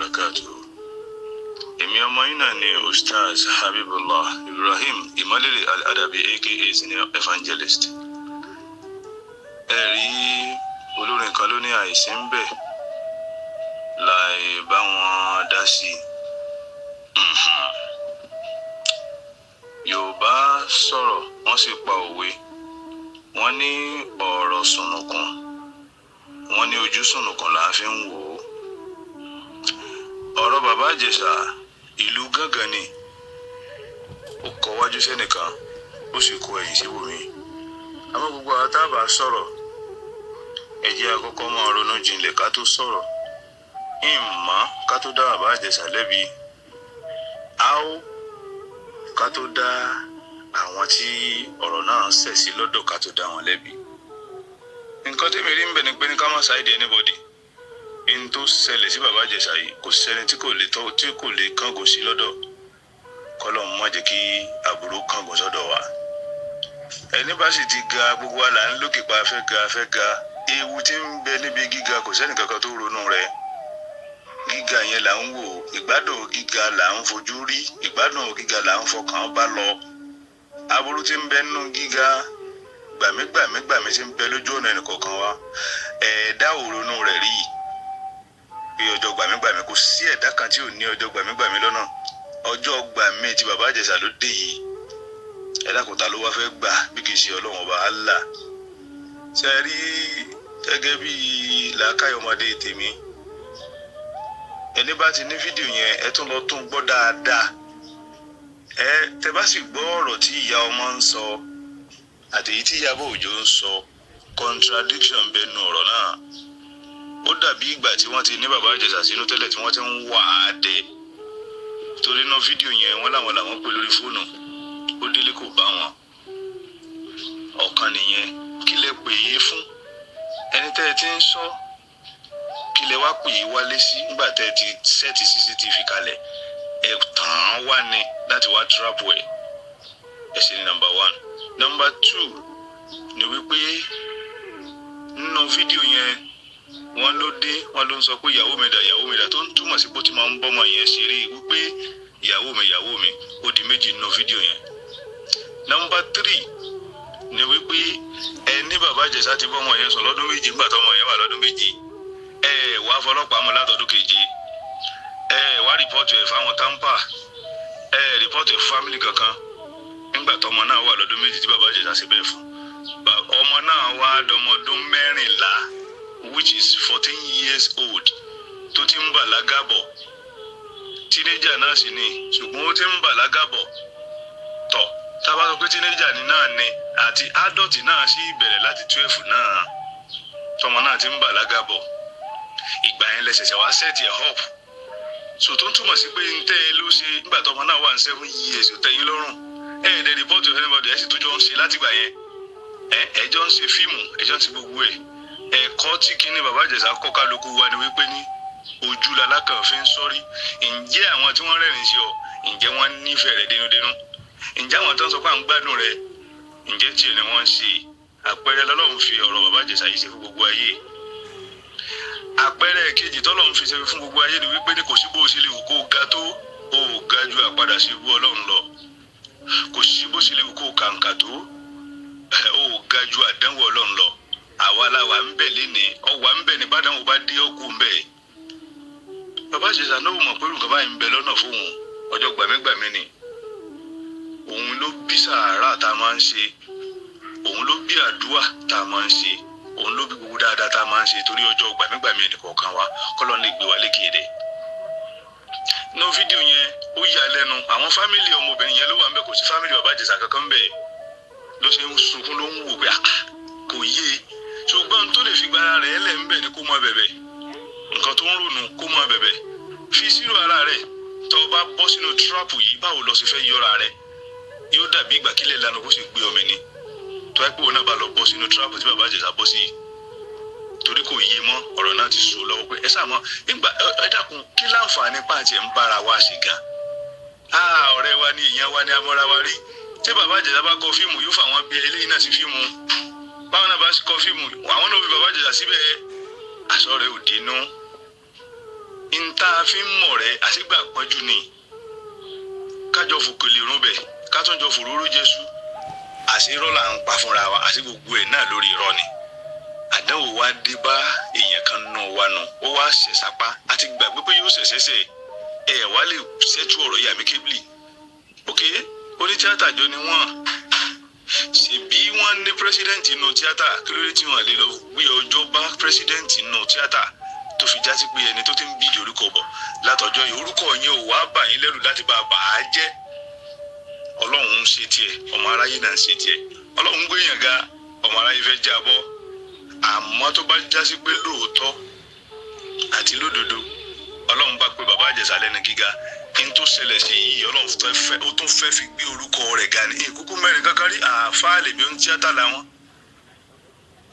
barakatuh. Èmi ọmọ yín náà ni Ustaz Habibullah Ibrahim Ìmọ́lérè Al-Adabi aka Senior Evangelist. Ẹ rí olórin kan ló ní àìsí ń bẹ̀ láì bá wọn dá sí i. Yorùbá sọ̀rọ̀ wọ́n sì pa òwe. Wọ́n ní ọ̀rọ̀ sùnùkùn. Wọ́n ní ojú sùnùkùn là á fi ń wò ó. Ọ̀rọ̀ bàbá Ìjẹ̀ṣà ìlú gángan ni. Ó kọ wájú sẹ́nìkan ó sì kọ ẹ̀yìn síbòmí. Àmọ́ gbogbo àwọn tá a bá sọ̀rọ̀ ẹ jẹ́ àkọ́kọ́ máa ronú jinlẹ̀ ká tó sọ̀rọ̀. Ìmọ̀ ká tó dá bàbá Ìjẹ̀ṣà lẹ́bi. Ká tó dá àwọn tí ọ̀rọ̀ náà ṣẹ̀ sí lọ́dọ̀ ká tó dá wọn lẹ́bi. Nǹkan tí mi rí ń bẹ̀ ni pé ní ká má ṣáìdì anybody. In tó ṣẹlẹ̀ sí bàbá Ìjẹ̀ṣà yìí kò sẹ́ni tí kò lè kángun sí lọ́dọ̀. Kọ́lọ́hun má jẹ́ kí aburú kángun sọ́dọ̀ wa. Ẹni bá sì ti ga gbogbo wa là ń lókè pa afẹ́ ga. Ewu tí ń bẹ níbi gíga kò sẹ́ni kankan tó ronú rẹ̀. Gíga yẹn là ń wò, ìgbádùn gíga là ń fojú rí, ìgbádùn gíga là ń fọkàn bá lọ. Aburú tí ń bẹ nínú gíga gbàmígbàmí tí ń bẹ lójú ọ̀nà ẹnìkọ̀ọ̀kan wa. Ẹ̀dá ò ronú rẹ̀ rí. Bí ọjọ́ gbàmígbàmí kò sí ẹ̀dá kan tí ò ní ọjọ́ gbàmígbàmí lọ́nà. Ọjọ́ gbàmí tí bàbá Ìjẹ̀ṣà ló dé yìí. Ẹ̀dá kò ta ló wá fẹ́ gbà bí kì í ṣe Ọlọ́run ọba Allah. Ṣé ẹ rí gẹ́gẹ́ bí làákàyè ọmọdé tèmi? Ẹni bá ti ní fídíò yẹn ẹ tún lọ tún gbọ́ dáadáa. Tẹ́ bá sì gbọ́ ọ̀rọ̀ tí ìyá ọmọ ń sọ àti èyí tí Ìyábọ̀ Òjó ń sọ, contradiction bẹ nínú ọ̀rọ̀ náà. Ó dàbí ìgbà tí wọ́n ti ní bàbá Ìjẹ̀ṣà sínú tẹ́lẹ̀ tí wọ́n ti ń wà á dé. Torí náà fídíò yẹn wọ́n làwọn pè lórí fóònù. Ó délé kò bá wọn. Ọ̀kan nìyẹn. Kí lẹ pè é fún? Ẹni tẹ́ ẹ ti ń sọ kí lẹ wá pè é wálé sí nígbà tẹ́ ẹ ti sẹ́ẹ̀tì CCTV kalẹ̀. Ẹ tàn án wá ní láti wá trap ẹ̀. Ẹ ṣe ní number 1. Number 2 ni wípé nínú fídíò yẹn wọ́n ló dé wọ́n ló ń sọ pé ìyàwó mi dà tó ń túmọ̀ sí pé ó ti máa ń bọ́mọ yẹn ṣeré wípé ìyàwó mi ó di méjì nínú fídíò yẹn. Number 3 ni wípé ẹni bàbá Ìjẹ̀ṣà ti bọ́mọ yẹn sọ lọ́dún méjì nígbà tọ́mọ yẹn wà lọ́dún méjì. Wá fọlọ́pàá mú látọ̀dún keje. Wá rìpọ́tù ẹ̀ fáwọn tampa. Rìpọ́tù ẹ̀ fún fámìlì kankan nígbà tọ́mọ náà wà lọ́dún méjì tí bàbá Ìjẹ̀ṣà ṣe bẹ́ẹ̀ fún. Ọmọ náà wá dọmọdún 14 which is 14 years old tó ti ń bàlágà bọ̀. Teenager náà sì ni ṣùgbọ́n ó ti ń bàlágà bọ̀. Tọ́ tábà sọ pé teenager ni náà ni àti adult náà sì bẹ̀rẹ̀ láti 12 náà tọmọ náà ti ń bàlágà bọ̀. Ìgbà yẹn lẹ́sẹ̀sẹ̀ wá set ẹ̀ up. So tó ń túmọ̀ sí pé ń tẹ́ ẹ ló ṣe nígbà tọmọ náà wà ní 7 years ó tẹ́yìn lọ́rùn. Ẹ̀ẹ́dẹ̀ report of anybody ẹ̀ sì tó jọ ń ṣe látìgbà yẹn. Ẹjọ́ ń ṣe fíìmù ẹjọ́ ti gbogbo ẹ̀. Ẹ̀kọ́ tí kíní bàbá Ìjẹ̀ṣà kọ́ kálukú wa ni wípé ní ojú lalákàn fi ń sọ́rí. Ǹjẹ́ àwọn tí wọ́n rẹ́rìn sí ọ ǹjẹ́ wọ́n nífẹ̀ẹ́ rẹ dénúdénú? Ǹjẹ́ àwọn tó ń sọ pé à ń gbádùn rẹ ǹjẹ́ tiẹ̀ ni wọ́n ń ṣe? Àpẹẹrẹ lọ́lọ́run fi ọ̀rọ̀ bàbá Ìjẹ̀ṣà yìí ṣe fún gbogbo ayé. Àpẹẹrẹ kejì tọ́lọ́run fi ṣe fún gbogbo ayé ni wípé ní kò sí bó ṣe lè wù kó ga tó o ò ga ju àpadà sí ibú Ọlọ́run lọ. Kò sí bó ṣe lè wù kó kàǹkà tó o ò ga ju àdánwò Ọlọ́run lọ. Àwa la wà ń bẹ̀ lénìí ọwà ń bẹ̀ ní bàdánwò bá dé ọkù ń bẹ̀. Bàbá Ìjẹ̀ṣà náà mọ̀ pé nǹkan báyìí ń bẹ lọ́nà fóun ọjọ́ gbàmígbàmí ni. Òun ló bí sàárà tá a máa ń ṣe. Òun ló bí àdúrà tá a máa ń ṣe. Òun ló bí gbogbo dáadáa tá a máa ń ṣe torí ọjọ́ gbàmígbàmí ẹnìkọ̀ọ̀kan wa kọ́lọ́ lè gbé wa lékè rẹ̀. Nínú fídíò yẹn ó yà lẹ́nu àwọn fámìlì ọmọbìnrin yẹn ló wà ń bẹ̀ kò sí fámìlì bàbá Ìjẹ̀ṣà kankan ń bẹ̀. Ló ṣe ń sunkún ló ń wò pé kò yé ṣùgbọ́n tó lè fi gbára rẹ̀ lẹ̀ ń bẹ̀ ni kó máa bẹ̀bẹ̀. Nǹkan tó ń ronú kó máa bẹ̀bẹ̀. Fi sírò ara rẹ̀ tó bá bọ́ sínú tíráàpù yìí báwo lọ sí fẹ́ yọra rẹ̀? Yóò dàbí ìgbà kílẹ̀ lanu bó ṣe gbé ọmọ ẹni. Tó ẹ́ pé òun náà bá lọ bọ́ sínú tíráàpù tí bàbá Ìjẹ̀ṣà bọ́ sí yìí. Torí kò yé mọ́ ọ̀rọ̀ náà ti sùn lọ́wọ́ pé ẹ sàmọ́ nígbà ẹ dákun kí láǹfààní pàǹtí ẹ̀ ń bára wa ṣe gan. Ọ̀rẹ́ wa ni èèyàn wa ni amọ́ra wa rí. Tí bàbá Ìjẹ̀ṣà bá kọ fíìmù yóò fà wọ́n bí eléyìí náà sí fíìmù. Báwọn náà bá kọ fíìmù àwọn náà fi bàbá Ìjẹ̀ṣà síbẹ̀ aṣọ rẹ̀ ò dínú. ìta fi ń mọ̀ rẹ̀ àṣìgbà pọ́njú ni kájọ fòkèlè rúbẹ̀ kátọ́jọ fòróró jésù àṣírọ́ là ń pa fúnra wa àti gbogbo ẹ̀ náà lórí irọ́ ni àdánwò wa dé bá èèyàn kan nù wa nù ó wá ṣẹ̀ṣàpá àti gbàgbé pé yóò ṣẹ̀ṣẹ̀ṣẹ̀ ẹ̀ wá lè ṣẹ́tù ọ̀rọ̀ yìí àmì kébìlì òkè onítíátà jọ ni wọ́n ṣèbí wọ́n ní pírẹsidẹ́ǹtì nù tíátà kí ló dé tí wọ́n lè lọ gbé ọjọ́ bá pírẹsidẹ́ǹtì nù tíátà tó fi jásí pé ẹni tó ti ń bídìí orúkọ bọ̀ látọjọ́ yìí orúkọ yẹn ò wá bà yín lẹ́rù láti bá a bà á jẹ́ ọlọ́run ń ṣe tiẹ̀ ọmọ aráyé náà ń ṣe tiẹ̀ ọlọ́run ń gbéyàn ga ọmọ aráyé fẹ́ jábọ́ àmọ́ tó bá jásí pé lóòótọ́ àti lódodo ọlọ́run bá pé bàbá àjẹsà lẹ́nu gíga n tó ṣẹlẹ̀ sí yìí ọlọ́run ó tún fẹ́ fi gbé orúkọ rẹ̀ ga ní ìkúkú mẹ́rin kankan rí àáfàá lè bí ó ń tíátà làwọn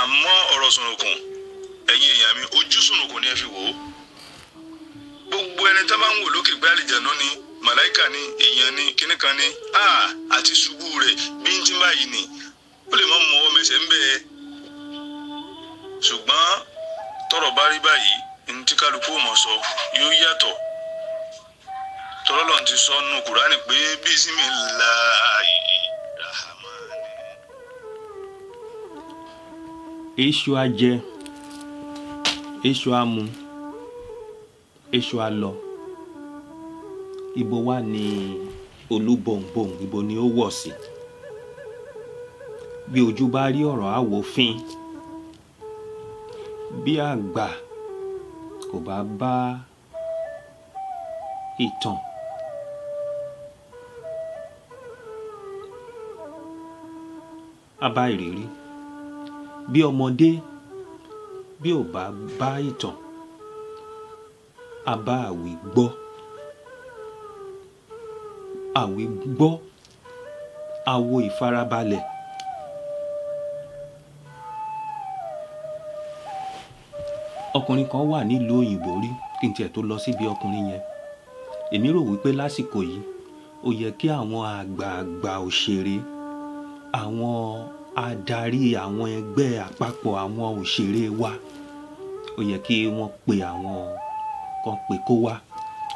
àmọ́ ọ̀rọ̀ sùnùkùn ẹ̀yin èèyàn mi ojú sùnùkùn ni ẹ fi wò ó gbogbo ẹni tó bá ń wò lókè gbé àlìjànú ni màláìkà ni èèyàn ni kíní kan ni àti ṣubú rẹ̀ bí ń tí báyìí ni ó lè má mọ ọwọ́ mẹsẹ̀ ń bẹ́ẹ̀ ṣùgbọ́n tọ́rọ̀ bá rí báyìí ní tí kálukú mọ̀ sọ yóò yàtọ̀ tọ́lọ́lọ́ ti sọ nù Kùránì pé bísímìláì ràhámánì. èṣù á jẹ èṣù á mu èṣù á lọ ibo wà ní olúbọ̀nbọ̀n ibo ni ó wọ̀ sí bí ojú bá rí ọ̀rọ̀ àwòfín bí àgbà kò bá bá ìtàn á bá ìrírí bí ọmọdé bí ò bá bá ìtàn á bá àwí gbọ́ àwí gbọ́ àwo ìfarabalẹ̀ ọkùnrin kan wà nílùú òyìnbó rí kí n tiẹ̀ tó lọ síbi ọkùnrin yẹn èmi rò wípé lásìkò yìí ó yẹ kí àwọn àgbààgbà òṣèré àwọn adarí àwọn ẹgbẹ́ àpapọ̀ àwọn òṣèré wa ó yẹ kí wọ́n pe àwọn kan pé kó wá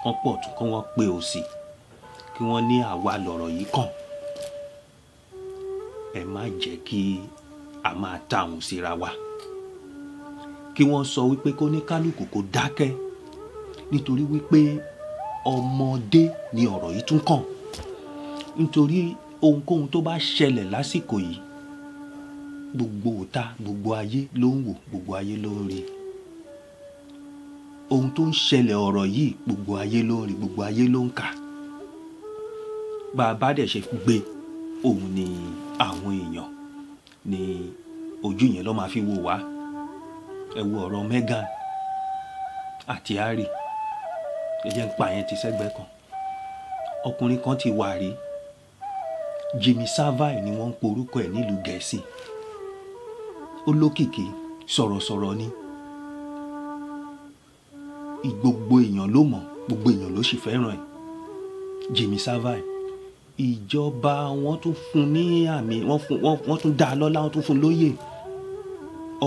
kan pọ̀ tún kí wọ́n pe òsì kí wọ́n ní àwa lọ̀rọ̀ yìí kàn ẹ má jẹ́ kí a máa tàùn síra wa kí wọ́n sọ wípé kó ní kálukú kó dákẹ́ nítorí wípé ọmọdé ni ọ̀rọ̀ yìí tún kàn nítorí ohunkóhun tó bá ṣẹlẹ̀ lásìkò yìí gbogbo òta gbogbo ayé ló ń wò gbogbo ayé ló ń rí ohun tó ń ṣẹlẹ̀ ọ̀rọ̀ yìí gbogbo ayé ló ń rí gbogbo ayé ló ń kà bá a bá dẹ̀ ṣe gbé òun ni àwọn èèyàn ní ojú yẹn ló máa fi wò wá ẹ wo ọ̀rọ̀ Meghan àti Harry ẹ jẹ́ ń pa yẹn ti sẹ́gbẹ́ kan ọkùnrin kan ti wà rí Jimmy Savile ni wọ́n ń porúkọ ẹ̀ nílùú Gẹ̀ẹ́sì ó lókìkí sọ̀rọ̀sọ̀rọ̀ ni gbogbo èèyàn ló mọ̀ gbogbo èèyàn ló sì fẹ́ràn ẹ̀ Jimmy Savile ìjọba wọ́n tún fún ní àmì wọ́n tún dá a lọ́lá wọ́n tún fún lóyè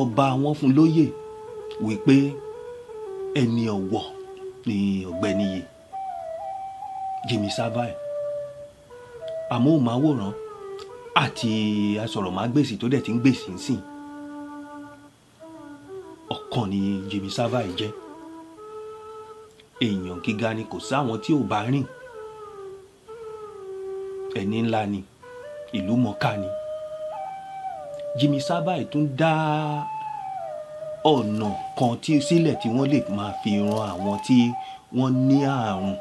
ọba wọ́n fún lóyè wípé ẹni ọ̀wọ̀ ni ọ̀gbẹ́ni yìí Jimmy Savile amóhùnmáwòrán àti asọ̀rọ̀mágbèsì tó dẹ̀ ti ń gbèsè ńsìn ọ̀kan ni Jimmy Savile jẹ́ èèyàn gíga ni kò sáwọn tí ò bá rìn ẹni ńlá ni ìlú mọ̀ọ́ká ni Jimmy Savile tún dá ọ̀nà kan sílẹ̀ tí wọ́n lè máa fi ran àwọn tí wọ́n ní àrùn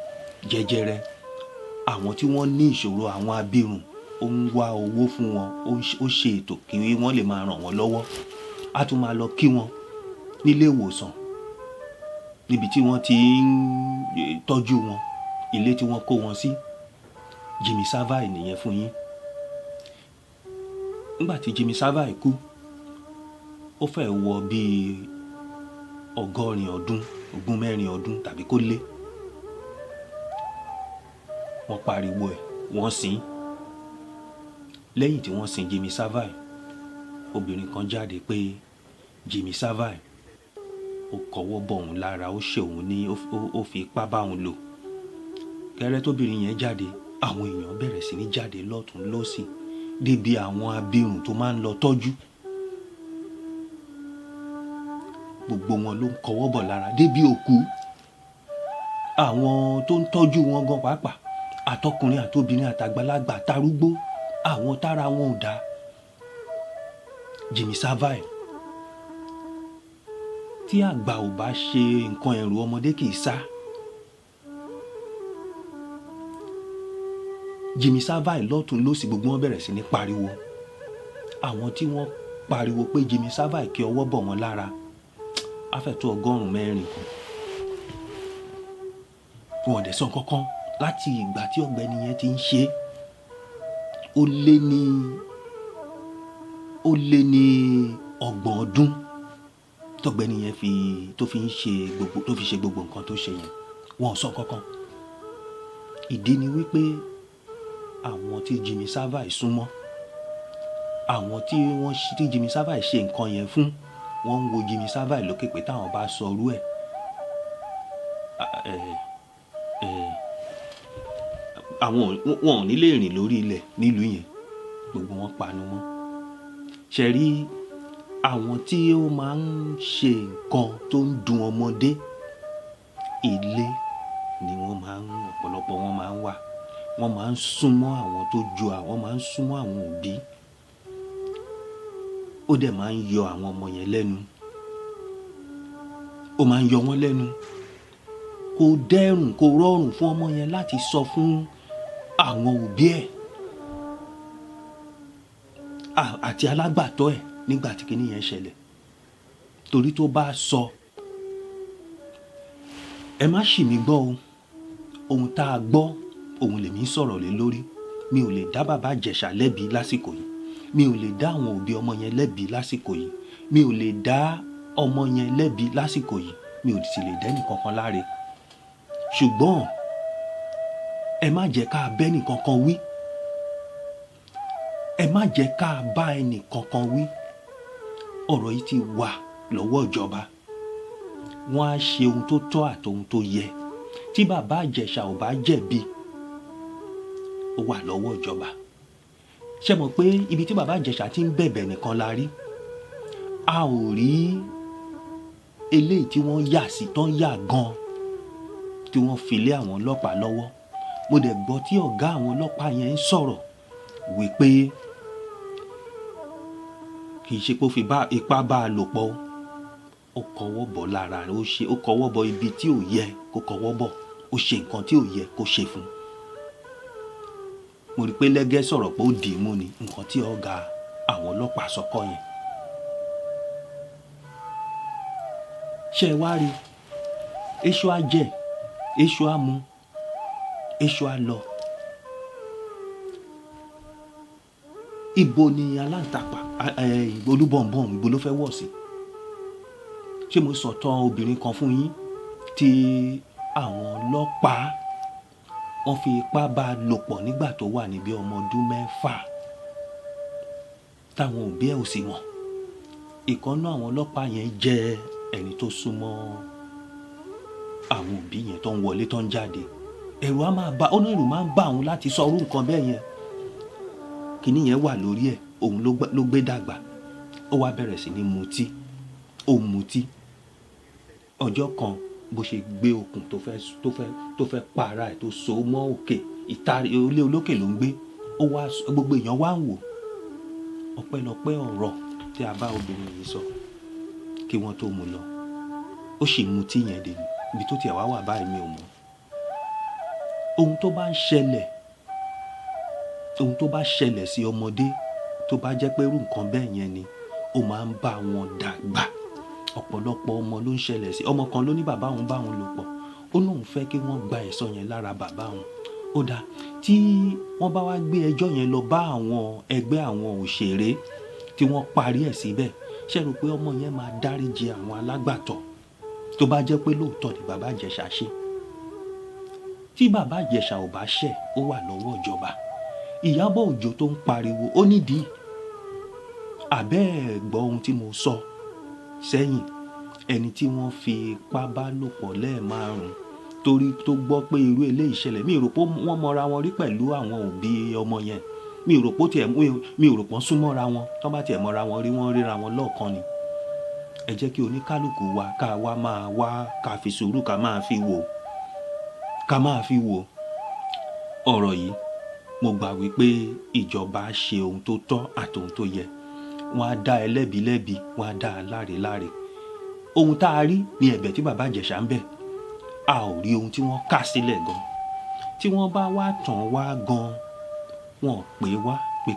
jẹjẹrẹ àwọn tí wọ́n ní ìṣòro àwọn abirùn ó ń wá owó fún wọn ó ṣe ètò kí wọ́n lè máa ràn wọ́n lọ́wọ́ á tún máa lọ kí wọn nílé ìwòsàn níbi tí wọ́n ti ń tọ́jú wọn ilé tí wọ́n kó wọn sí Jimmy Savile nìyẹn fún yín nígbà tí Jimmy Savile kú ó fẹ́ wọ bíi 100 ọdún 40 ọdún tàbí kó lé wọ́n pariwo ẹ̀ wọ́n sìn lẹ́yìn tí wọ́n sin Jimmy Savile obìnrin kan jáde pé Jimmy Savile ó kọwọ́ bọ̀ òun lára, ó ṣe òun ní ó fi ipá bá òun lò. Gẹ́rẹ́ tóbìnrin yẹn jáde, àwọn èèyàn bẹ̀rẹ̀ sí ní jáde lọ́tùn lósì débi àwọn abirùn tó máa ń lọ tọ́jú. Gbogbo wọn ló ń kọwọ́ bọ̀ lára débi òkú. Àwọn tó ń tọ́jú wọn gan pàápàá, àtọkùnrin àtobìnrin àtàgbàlagbà tarúgbó, àwọn tára wọn ò dá. Jimmy Savile, tí àgbà ò bá ṣe nǹkan ẹ̀rù ọmọdé kì í sá. Jimmy Savile lọ́tùn lósì gbogbo wọn bẹ̀rẹ̀ sí ní pariwo. Àwọn tí wọ́n pariwo pé Jimmy Savile kí ọwọ́ bọ̀ wọ́n lára á fẹ́ tó 100. Wọn ò dẹ̀ sọ kankan láti ìgbà tí ọ̀gbẹ́ni yẹn ti ń ṣe. Ó lé ní 30 ọdún tọ́gbẹ́ni yẹn tó fi ṣe gbogbo nǹkan tó ṣe yẹn. Wọn ò sọ kankan. Ìdí ni wípé àwọn tí Jimmy Savile súnmọ́, àwọn tí Jimmy Savile ṣe nǹkan yẹn fún, wọ́n ń wo Jimmy Savile lókè pé táwọn bá sọ orú ẹ̀ wọn ò ní lè rìn lórí ilẹ̀ nílùú yẹn. Gbogbo wọn panu mọ́. Ṣe rí àwọn tí ó máa ń ṣe nǹkan tó ń dùn ọmọdé, ilé ni ọ̀pọ̀lọpọ̀ wọn máa ń wà. Wọ́n máa ń súnmọ́ àwọn tó ju àwọn, máa ń súnmọ́ àwọn òbí. Ó dẹ̀ máa ń yọ àwọn ọmọ yẹn lẹ́nu. Ó máa ń yọ wọ́n lẹ́nu. Kò dẹ́rùn, kò rọrùn fún ọmọ yẹn láti sọ fún àwọn òbí ẹ̀ àti alágbàtọ́ ẹ̀ nígbà tí kinní yẹn ṣẹlẹ̀. Torí tó bá sọ, ẹ má ṣì mí gbọ́ o, ohun tá a gbọ́ òun lèmi sọ̀rọ̀ lé lórí. Mi ò lè dá bàbá Ìjẹ̀ṣà lẹ́bi lásìkò yìí. Mi ò lè dá àwọn òbí ọmọ yẹn lẹ́bi lásìkò yìí. Mi ò lè dá ọmọ yẹn lẹ́bi lásìkò yìí. Mi ò sì lè dá ẹnìkankan láre. Ṣùgbọ́n ẹ má jẹ́ ká bá ẹnìkankan wí. Ẹ má jẹ́ ká bá ẹnìkankan wí. Ọ̀rọ̀ yìí ti wà lọ́wọ́ ìjọba. Wọ́n á ṣe ohun tó tọ́ àti ohun tó yẹ. Tí bàbá Ìjẹ̀ṣà ò bá jẹ̀bi, ó wà lọ́wọ́ ìjọba. Ṣé mọ̀ pé ibi tí bàbá Ìjẹ̀ṣà ti ń bẹ̀bẹ̀ nìkan la rí. A ò rí eléyìí tí wọ́n yà sí tán yà gan, tí wọ́n fi lé àwọn ọlọ́pàá lọ́wọ́. Mo dẹ̀ gbọ́ tí ọ̀gá àwọn ọlọ́pàá yẹn ń sọ̀rọ̀ wípé kì í ṣe pé ó fi ipá bá a lò pọ̀. Ó kọwọ́ bọ̀ lára rẹ̀, ó kọwọ́ bọ̀ ibi tí ò yẹ kó kọwọ́ bọ̀. Ó ṣe nǹkan tí ò yẹ kó ṣe fún. Mo rí pé Lẹ́gẹ́ sọ̀rọ̀ pé ó dì í mú ni nǹkan tí ọ̀gá àwọn ọlọ́pàá sọkọ yẹn. Ṣé ẹ wá rí? Èṣù á jẹ, èṣù á mu, èṣù á lọ. Ibo ni aláǹtàpá Olúbọ̀nbọ̀n ibo ló fẹ́ wọ̀ sí? Ṣé mo sọ̀tàn obìnrin kan fún yín tí àwọn ọlọ́pàá wọ́n fi ipá bá a lò pọ̀ nígbà tó wà níbí ọmọ ọdún 6 táwọn òbí ẹ̀ ò sì mọ̀. Ìkànnà àwọn ọlọ́pàá yẹn jẹ́ ẹni tó súnmọ́ àwọn òbí yẹn tó ń wọlé tó ń jáde. Ẹ̀rù á máa bá onírù máa ń bá òun láti sọ orú nǹkan bẹ́ẹ̀ yẹn. Kíní yẹn wà lórí ẹ̀, òun ló gbé dàgbà. Ó wá bẹ̀rẹ̀ sí ní mutí. Ó mutí. Ọjọ́ kan bó ṣe gbé okùn tó fẹ́ para ẹ̀ tó so mọ́ òkè ìtàrí ilé olókè ló ń gbé. Ó wá gbogbo èèyàn wá ń wò. Ọpẹ́lọpẹ́ ọ̀rọ̀ tí a bá obìnrin yìí sọ kí wọ́n tó mú lọ. Ó sì mutí yẹn dé ibi tó tiẹ̀ wá wà báyìí mi ò mọ̀. Ohun tó bá ṣẹlẹ̀ sí ọmọdé tó bá jẹ́ pé irú nǹkan bẹ́ẹ̀ yẹn ni ó máa ń bá wọn dàgbà. Ọ̀pọ̀lọpọ̀ ọmọ ló ń ṣẹlẹ̀ sí. Ọmọ kan ló ní bàbá òun bá òun lò pọ̀. Ó lóun fẹ́ kí wọ́n gba ẹ̀san yẹn lára bàbá òun. Ó dáa tí wọ́n bá wá gbé ẹjọ́ yẹn lọ bá àwọn ẹgbẹ́ àwọn òṣèré tí wọ́n parí ẹ̀ síbẹ̀. Ṣé rò pé ọmọ yẹn máa dáríjì àwọn alágbàtọ́ tó bá jẹ́ pé lóòótọ́ ni bàbá Ìjẹ̀ṣà ṣe? Tí bàbá Ìjẹ̀ṣà ò bá ṣẹ̀, ó wà lọ́wọ́ ìjọba. Ìyábọ̀ Òjó tó ń pariwo ó nídìí. Àbẹ́ ẹ̀ gbọ́ ohun tí mo sọ sẹ́yìn. ẹni tí wọ́n fi ipá bá lò pọ̀ lẹ́ẹ̀márùn-ún torí tó gbọ́ pé irú eléyìí ṣẹlẹ̀, mi ò rò pé wọ́n mọra wọn rí pẹ̀lú àwọn òbí ọmọ yẹn, mi ò rò pé wọ́n súnmọ́ra wọn, tán bá tiẹ̀ mọra wọn rí wọ́n ríra wọn lọ́ọ̀kan ni. Ẹ jẹ́ kí oníkálukú wa ká wá máa wá ká fi sùúrù ká máa fi wò ọ̀rọ̀ yìí. Mo gbà wípé ìjọba ṣe ohun tó tọ́ àti ohun tó yẹ. Wọ́n á dá ẹlẹ́bi lẹ́bi, wọ́n á dá aláre láre. Ohun tá a rí ni ẹ̀bẹ̀ tí bàbá Ìjẹ̀ṣà ń bẹ̀. A ò rí ohun tí wọ́n kà sílẹ̀ gan. Tí wọ́n bá wá tàn wá gan, wọ́n pè wá pé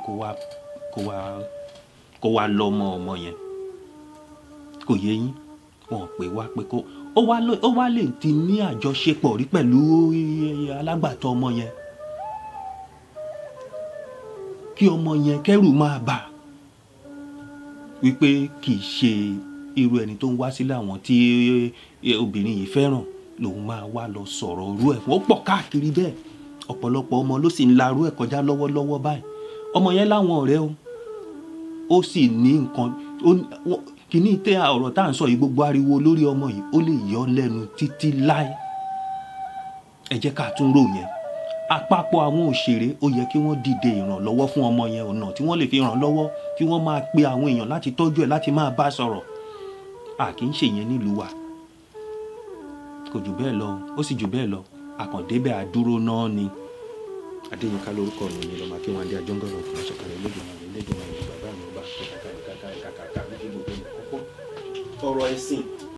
kó wá lọ́mọ ọmọ yẹn. Kò yé yín? Wọ́n pè wá pé ó wá lè ti ní àjọṣepọ̀ rí pẹ̀lú alágbàtọ́ ọmọ yẹn. Kí ọmọ yẹn kẹ́rù máa bà wípé kì í ṣe irú ẹni tó ń wá sílé àwọn tí obìnrin yìí fẹ́ràn lòun máa wá lọ sọ̀rọ̀ orú ẹ̀ fún. Ó pọ̀ káàkiri bẹ́ẹ̀. Ọ̀pọ̀lọpọ̀ ọmọ ló sì ń larú ẹ̀ kọjá lọ́wọ́lọ́wọ́ báyìí. Ọmọ yẹn láwọn ọ̀rẹ́ o, ó sì ní nǹkan kìíní tẹ ọ̀rọ̀ tá à ń sọ yìí, gbogbo ariwo lórí ọmọ yìí ó lè yọ lẹ́nu títí láé. Ẹ jẹ́ ká tún rò yẹn. Àpapọ̀ àwọn òṣèré ó yẹ kí wọ́n dìde ìrànlọ́wọ́ fún ọmọ yẹn, ọ̀nà tí wọ́n lè fi ràn lọ́wọ́, kí wọ́n máa pe àwọn èèyàn láti tọ́jú ẹ̀, láti máa bá sọ̀rọ̀. Kì í ṣe yẹn nílùú wa. Kò jù bẹ́ẹ̀ lọ, ó sì jù bẹ́ẹ̀ lọ. Àkàndébẹ̀ àdúró náà ni. Adéyínká lórúkọ mi ni lọ́mọ Akínwándé Àjọngọ̀rọ̀ fún aṣọ̀kalẹ̀ lẹ́dùnmáà bàbá mi ọba ọ̀rọ̀ ẹ̀sìn